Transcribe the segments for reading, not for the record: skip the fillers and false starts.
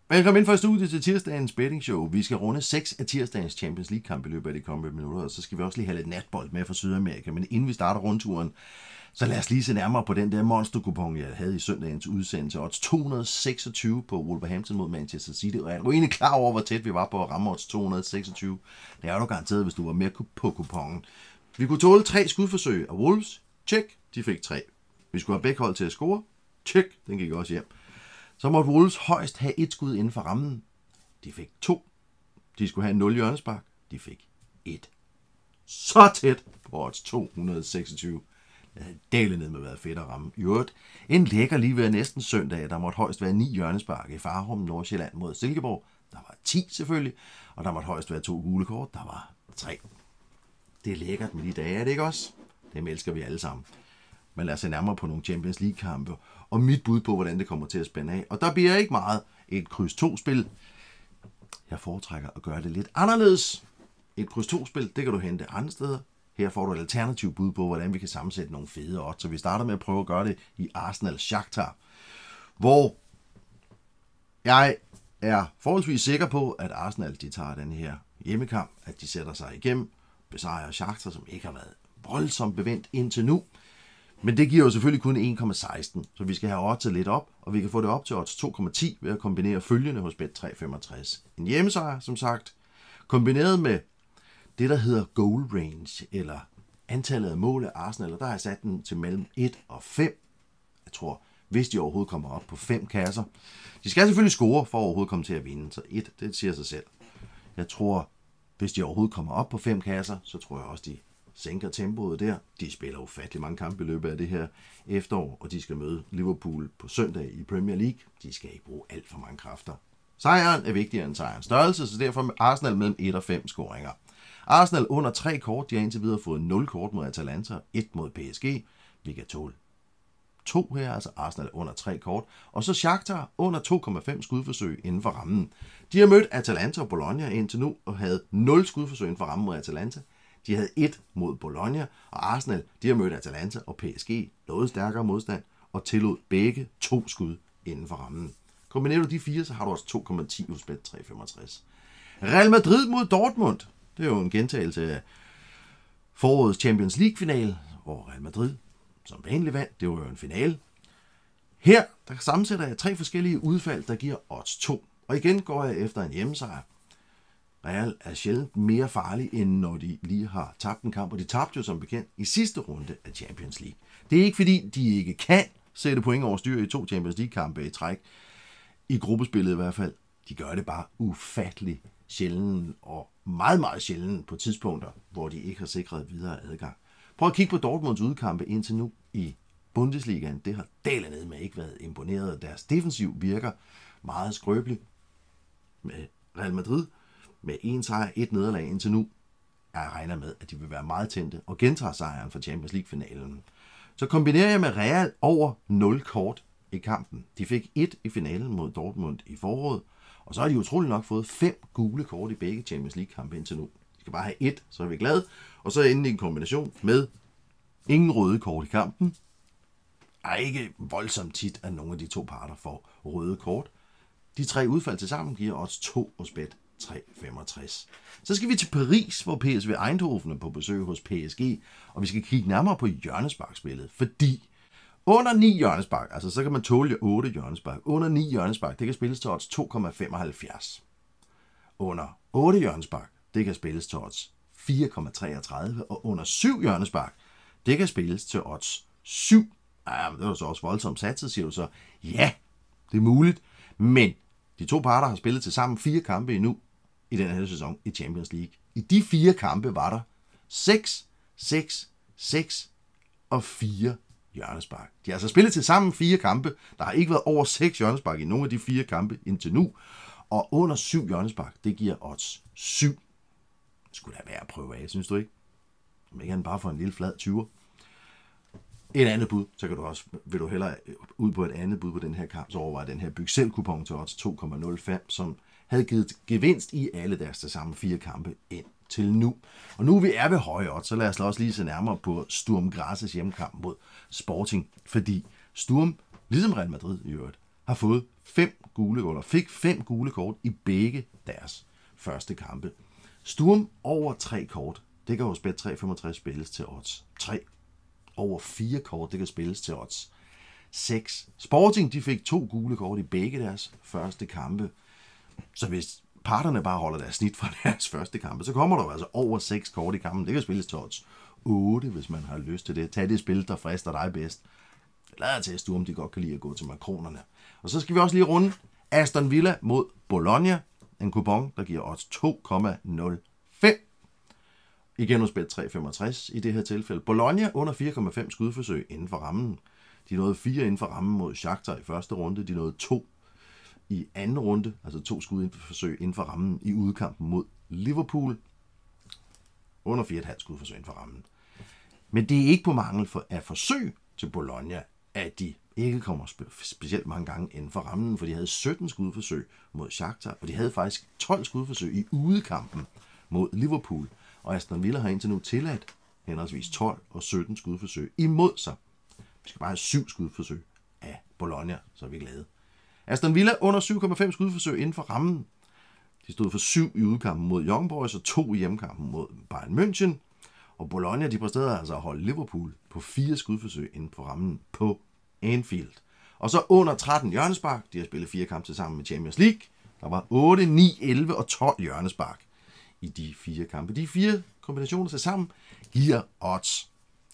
Velkommen ind for studiet til tirsdagens betting show. Vi skal runde 6 af tirsdagens Champions League kampe i løbet af de kommende minutter, og så skal vi også lige have lidt natbold med fra Sydamerika. Men inden vi starter rundturen, så lad os lige se nærmere på den der monsterkupon, jeg havde i søndagens udsendelse. Odds 226 på Wolverhampton mod Manchester City, og jeg er jo egentlig klar over, hvor tæt vi var på at ramme odds 226. Det er du garanteret, hvis du var med på kuponen. Vi kunne tåle 3 skudforsøg af Wolves. Check, de fik 3. Vi skulle have begge hold til at score. Check, den gik også hjem. Så måtte Wolves højst have 1 skud inden for rammen. De fik 2. De skulle have 0 hjørnespark. De fik 1. Så tæt på odds 226. Det havde dalet ned med været fedt at ramme. I øvrigt, en lækker lige ved næsten søndag. Der måtte højst være 9 hjørnespark i Farum, Nordsjælland mod Silkeborg. Der var 10 selvfølgelig. Og der måtte højst være 2 gule kort. Der var 3. Det er lækkert med de dage, er det ikke også? Dem elsker vi alle sammen. Men lad os se nærmere på nogle Champions League-kampe, og mit bud på, hvordan det kommer til at spænde af. Og der bliver ikke meget et kryds 2-spil. Jeg foretrækker at gøre det lidt anderledes. Et kryds 2-spil, det kan du hente andre steder. Her får du et alternativt bud på, hvordan vi kan sammensætte nogle fede odds. Så vi starter med at prøve at gøre det i Arsenal-Shakhtar, hvor jeg er forholdsvis sikker på, at Arsenal de tager den her hjemmekamp, at de sætter sig igennem, besejrer Shakhtar, som ikke har været voldsomt bevendt indtil nu. Men det giver jo selvfølgelig kun 1,16, så vi skal have oddset lidt op, og vi kan få det op til odds 2,10 ved at kombinere følgende hos Bet365. En hjemmesejr, som sagt, kombineret med det, der hedder goal range, eller antallet af mål af Arsenal, og der har jeg sat den til mellem 1 og 5. Jeg tror, hvis de overhovedet kommer op på 5 kasser. De skal selvfølgelig score for at overhovedet komme til at vinde, så 1, det siger sig selv. Jeg tror, hvis de overhovedet kommer op på 5 kasser, så tror jeg også, de sænker tempoet der. De spiller ufattelig mange kampe i løbet af det her efterår, og de skal møde Liverpool på søndag i Premier League. De skal ikke bruge alt for mange kræfter. Sejren er vigtigere end sejrens størrelse, så derfor med Arsenal mellem 1 og 5 scoringer. Arsenal under 3 kort. De har indtil videre fået 0 kort mod Atalanta, 1 mod PSG. Vi kan tåle 2 her, altså Arsenal under 3 kort. Og så Shakhtar under 2,5 skudforsøg inden for rammen. De har mødt Atalanta og Bologna indtil nu, og havde 0 skudforsøg inden for rammen mod Atalanta. De havde 1 mod Bologna, og Arsenal de har mødt Atalanta og PSG, noget stærkere modstand, og tillod begge 2 skud inden for rammen. Kombinerer du de 4, så har du også 2,10 hos Bet365. Real Madrid mod Dortmund. Det er jo en gentagelse af forårets Champions League-finale, hvor Real Madrid som vanligt vandt. Det var jo en finale. Her der sammensætter jeg 3 forskellige udfald, der giver odds 2. Og igen går jeg efter en hjemmesejr. Real er sjældent mere farlig, end når de lige har tabt en kamp, og de tabte jo som bekendt i sidste runde af Champions League. Det er ikke fordi, de ikke kan sætte point over styr i 2 Champions League-kampe i træk, i gruppespillet i hvert fald. De gør det bare ufattelig sjældent, og meget, meget sjældent på tidspunkter, hvor de ikke har sikret videre adgang. Prøv at kigge på Dortmunds udkampe indtil nu i Bundesligaen. Det har dalet ned med ikke været imponeret. Deres defensiv virker meget skrøbeligt med Real Madrid. Med 1 sejr, 1 nederlag indtil nu, jeg regner med, at de vil være meget tændte og gentager sejren fra Champions League-finalen. Så kombinerer jeg med Real over 0 kort i kampen. De fik 1 i finalen mod Dortmund i foråret, og så har de utrolig nok fået 5 gule kort i begge Champions League-kampe indtil nu. De skal bare have 1, så er vi glade. Og så enden i en kombination med ingen røde kort i kampen. Er ikke voldsomt tit, at nogle af de 2 parter får røde kort. De 3 udfald til sammen giver odds 2 hos Bet 3,65. Så skal vi til Paris, hvor PSV Eindhoven er på besøg hos PSG, og vi skal kigge nærmere på hjørnesparkspillet, fordi under 9 hjørnespark, altså så kan man tåle 8 hjørnespark, under 9 hjørnespark, det kan spilles til odds 2,75. Under 8 hjørnespark, det kan spilles til odds 4,33, og under 7 hjørnespark, det kan spilles til odds 7. Ja, men det er så også voldsomt satset, siger du så. Ja, det er muligt, men de 2 parter har spillet til sammen 4 kampe endnu i den her sæson i Champions League. I de 4 kampe var der 6, 6, 6 og 4 hjørnespark. De har altså spillet til sammen 4 kampe. Der har ikke været over 6 hjørnespark i nogle af de 4 kampe indtil nu. Og under 7 hjørnespark, det giver odds 7. Det skulle da være at prøve af, synes du ikke? Om ikke han bare får en lille flad 20'er. Et andet bud, så kan du også, vil du hellere ud på et andet bud på den her kamp, så overvej den her byg selv kupon til odds 2,05, som havde givet gevinst i alle deres til sammen 4 kampe ind til nu. Og nu vi er ved høje odds, så lad os også lige se nærmere på Sturm Grazes hjemmekamp mod Sporting, fordi Sturm, ligesom Real Madrid i øvrigt, har fået 5 gule kort, og fik 5 gule kort i begge deres første kampe. Sturm over 3 kort, det kan hos Bet365 spilles til odds 3. Over 4 kort, det kan spilles til odds 6. Sporting, de fik 2 gule kort i begge deres første kampe. Så hvis parterne bare holder deres snit fra deres første kampe, så kommer der jo altså over 6 kort i kampen. Det kan spilles til odds 8, hvis man har lyst til det. Tag det spil, der frister dig bedst. Lad til at Sturm, de godt kan lide at gå til makronerne. Og så skal vi også lige runde Aston Villa mod Bologna. En kupon, der giver odds 2,05. Igen hos Bet365 i det her tilfælde. Bologna under 4,5 skudforsøg inden for rammen. De nåede 4 inden for rammen mod Shakhtar i første runde. De nåede 2 i anden runde, altså 2 skudforsøg inden for rammen i udkampen mod Liverpool. Under 4,5 skudforsøg inden for rammen. Men det er ikke på mangel af forsøg til Bologna, at de ikke kommer specielt mange gange inden for rammen, for de havde 17 skudforsøg mod Shakhtar, og de havde faktisk 12 skudforsøg i udekampen mod Liverpool. Og Aston Villa har indtil nu tilladt henholdsvis 12 og 17 skudforsøg imod sig. Vi skal bare have 7 skudforsøg af Bologna, så er vi glade. Aston Villa under 7,5 skudforsøg inden for rammen. De stod for 7 i udkampen mod Young Boys og 2 i hjemmekampen mod Bayern München. Og Bologna, de præsterede altså at holde Liverpool på 4 skudforsøg inden for rammen på Anfield. Og så under 13 hjørnespark. De har spillet 4 kampe sammen med Champions League. Der var 8, 9, 11 og 12 hjørnespark i de 4 kampe. De 4 kombinationer til sammen giver odds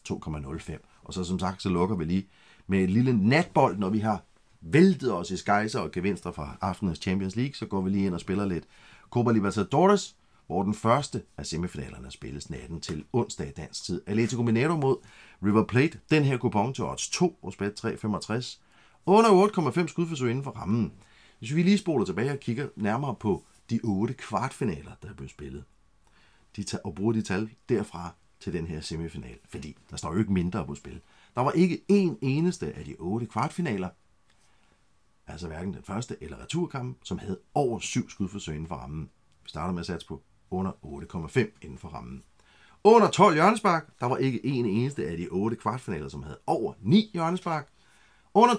2,05. Og så som sagt, så lukker vi lige med et lille natbold, når vi har væltet os i skejser og gevinster fra aftenens Champions League, så går vi lige ind og spiller lidt Copa Libertadores, hvor den første af semifinalerne spilles natten til onsdag dansk tid. Atletico Mineiro mod River Plate. Den her kupon til odds 2 hos Bet365. Under 8,5 skudforsøg inden for rammen. Hvis vi lige spoler tilbage og kigger nærmere på de 8 kvartfinaler, der er blevet spillet, og bruger de tal derfra til den her semifinal, fordi der står jo ikke mindre på spil. Der var ikke en eneste af de 8 kvartfinaler, altså hverken den første eller returkamp, som havde over 7 skudforsøg inden for rammen. Vi starter med at satse på under 8,5 inden for rammen. Under 12 hjørnespark, der var ikke en eneste af de 8 kvartfinaler, som havde over 9 hjørnespark. Under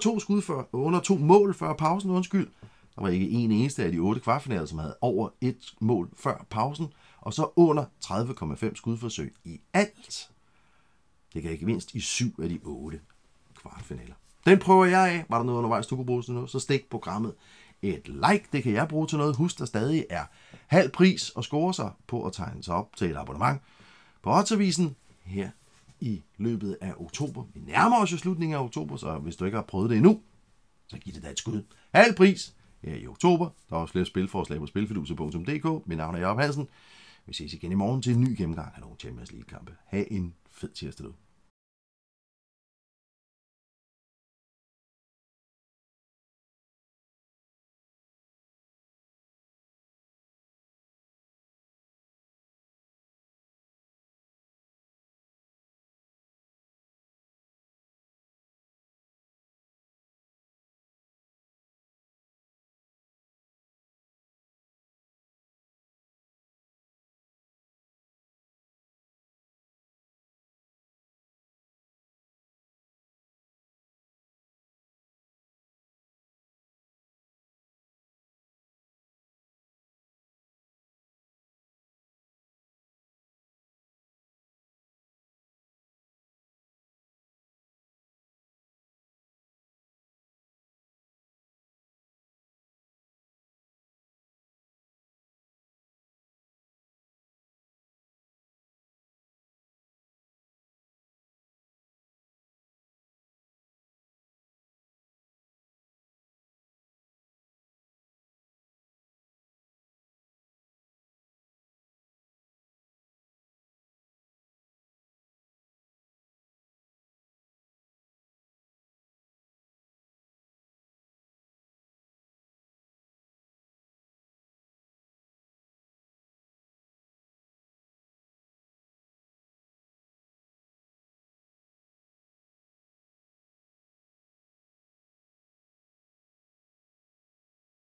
2 mål før pausen, der var ikke en eneste af de 8 kvartfinaler, som havde over 1 mål før pausen. Og så under 30,5 skudforsøg i alt. Det kan ikke mindst i 7 af de 8 kvartfinaler. Den prøver jeg af. Var der noget undervejs, du kunne bruge til noget, så stik programmet et like. Det kan jeg bruge til noget. Husk, der stadig er halv pris og score sig på at tegne sig op til et abonnement på Oddsavisen her i løbet af oktober. Vi nærmer os jo slutningen af oktober, så hvis du ikke har prøvet det endnu, så giv det da et skud. Halv pris her i oktober. Der er også flere spilforslag på spilfiduser.dk. Mit navn er Jacob Hansen. Vi ses igen i morgen til en ny gennemgang af nogle Champions League-kampe. Ha' en fed tirsdag.